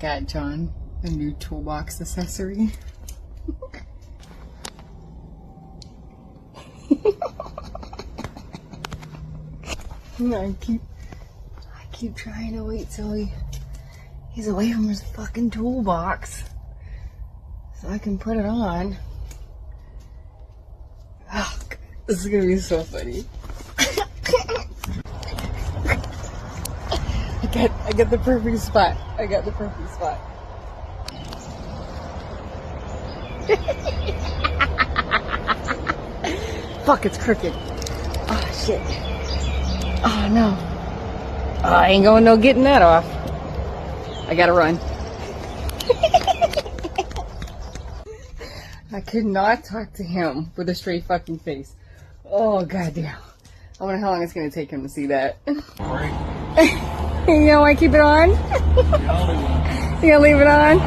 got John a new toolbox accessory. I keep trying to wait till he's away from his fucking toolbox so I can put it on. Oh, God, this is gonna be so funny. I got the perfect spot. I got the perfect spot. Fuck, it's crooked. Oh, shit. Oh, no. Oh, I ain't going no getting that off. I gotta run. I could not talk to him with a straight fucking face. Oh, goddamn. I wonder how long it's gonna take him to see that. You know, I keep it on? You gonna leave it on?